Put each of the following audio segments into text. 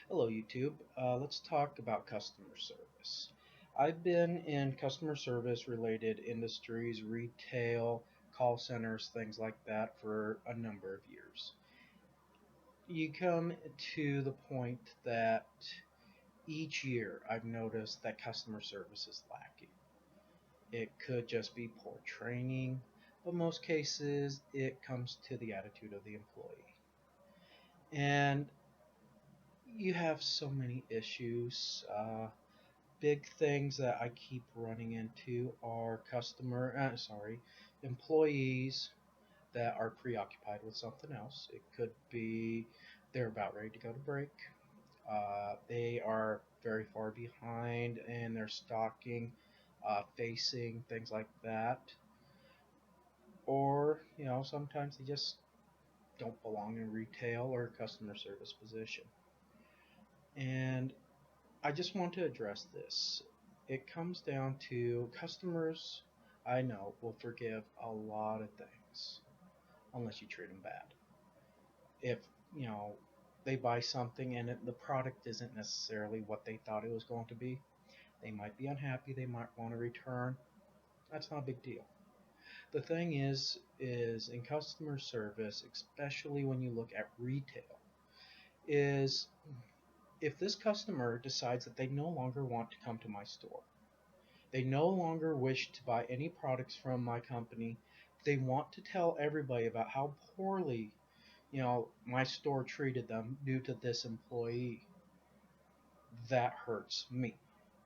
Hello, YouTube. Let's talk about customer service. I've been in customer service related industries, retail, call centers, things like that for a number of years. You come to the point that each year I've noticed that customer service is lacking. It could just be poor training, but most cases it comes to the attitude of the employee. And you have so many issues. Big things that I keep running into are employees that are preoccupied with something else. It could be they're about ready to go to break. They are very far behind and they're stocking, facing things like that. Or, sometimes they just don't belong in retail or customer service position. And I just want to address this. It comes down to customers, I know, will forgive a lot of things unless you treat them bad. If, you know, they buy something and the product isn't necessarily what they thought it was going to be, they might be unhappy, they might want to return. That's not a big deal. The thing is in customer service, especially when you look at retail, is if this customer decides that they no longer want to come to my store, they no longer wish to buy any products from my company. They want to tell everybody about how poorly, my store treated them due to this employee. That hurts me.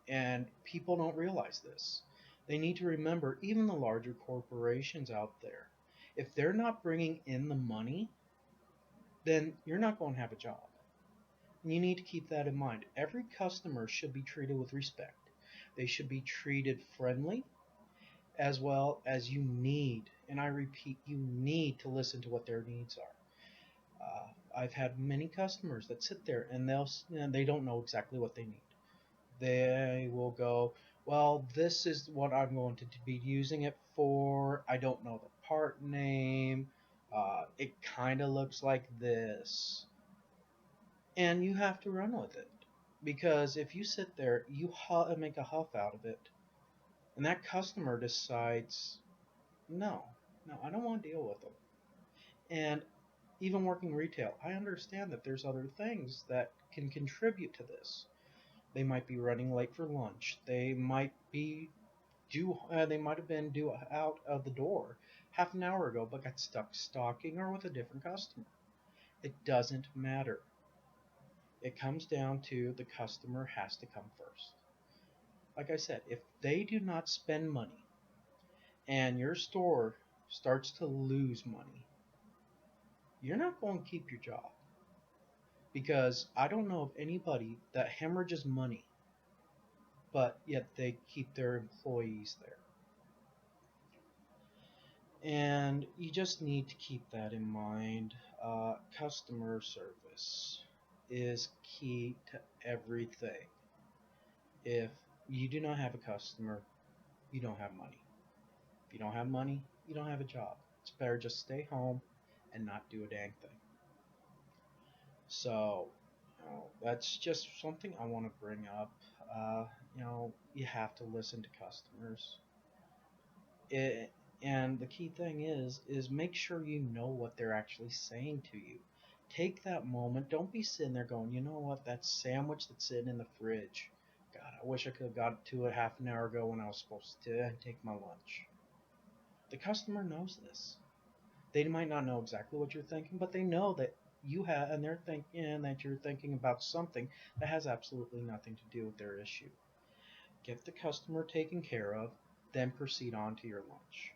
And people don't realize this. They need to remember, even the larger corporations out there, if they're not bringing in the money, then you're not going to have a job. And you need to keep that in mind. Every customer should be treated with respect. They should be treated friendly, as well as you need, and I repeat, you need to listen to what their needs are. I've had many customers that sit there and they don't know exactly what they need. They will go, well, this is what I'm going to be using it for. I don't know the part name. It kind of looks like this. And you have to run with it. Because if you sit there, make a huff out of it, and that customer decides, no, no, I don't want to deal with them. And even working retail, I understand that there's other things that can contribute to this. They might be running late for lunch. They might have been due out of the door half an hour ago, but got stuck stocking or with a different customer. It doesn't matter. It comes down to the customer has to come first. Like I said, if they do not spend money and your store starts to lose money, you're not going to keep your job. Because I don't know of anybody that hemorrhages money, but yet they keep their employees there. And you just need to keep that in mind. Customer service is key to everything. If you do not have a customer, you don't have money. If you don't have money, you don't have a job. It's better just stay home and not do a dang thing. So, that's just something I want to bring up. You have to listen to customers. It, and the key thing is make sure you know what they're actually saying to you. Take that moment. Don't be sitting there going, you know what, that sandwich that's sitting in the fridge. God, I wish I could have got to it half an hour ago when I was supposed to take my lunch. The customer knows this. They might not know exactly what you're thinking, but they know that you have, and they're thinking that you're thinking about something that has absolutely nothing to do with their issue. Get the customer taken care of, then proceed on to your lunch.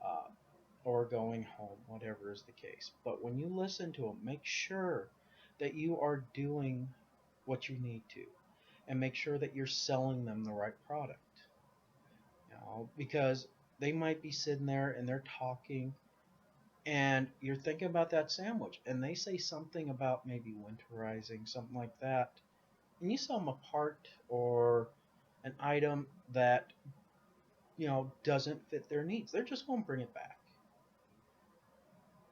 Uh, or going home, whatever is the case. But when you listen to them, make sure that you are doing what you need to, and make sure that you're selling them the right product. Because they might be sitting there and they're talking, and you're thinking about that sandwich, and they say something about maybe winterizing, something like that, and you sell them a part or an item that doesn't fit their needs. They're just going to bring it back.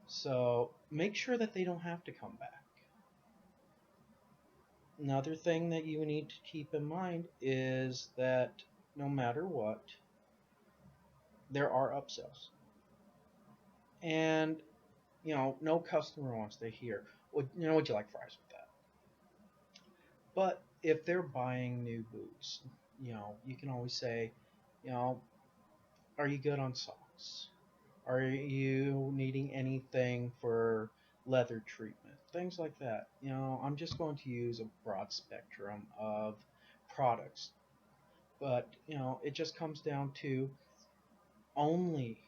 So make sure that they don't have to come back. Another thing that you need to keep in mind is that no matter what, there are upsells. And, no customer wants to hear, would you like fries with that? But if they're buying new boots, you can always say, you know, are you good on socks? Are you needing anything for leather treatment? Things like that. I'm just going to use a broad spectrum of products. But, it just comes down to only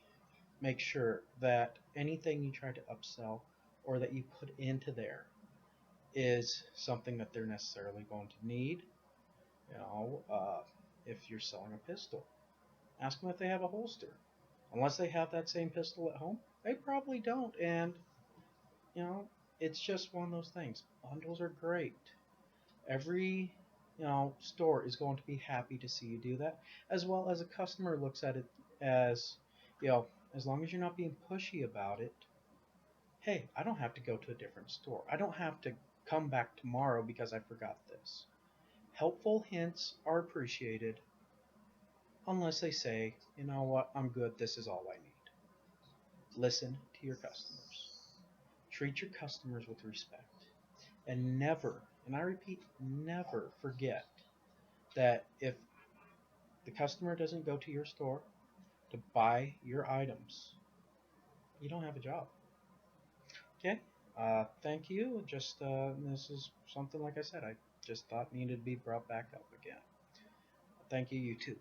make sure that anything you try to upsell or that you put into there is something that they're necessarily going to need. You know, uh, if you're selling a pistol, ask them if they have a holster. Unless they have that same pistol at home, they probably don't. And, you know, it's just one of those things. Bundles are great. Every, store is going to be happy to see you do that, as well as a customer looks at it as, you know, as long as you're not being pushy about it, hey, I don't have to go to a different store. I don't have to come back tomorrow because I forgot this. Helpful hints are appreciated unless they say, you know what, I'm good, this is all I need. Listen to your customers. Treat your customers with respect. And never, and I repeat, never forget that if the customer doesn't go to your store to buy your items, you don't have a job. Okay? Thank you. Just this is something like I said, I just thought needed to be brought back up again. Thank you, you too.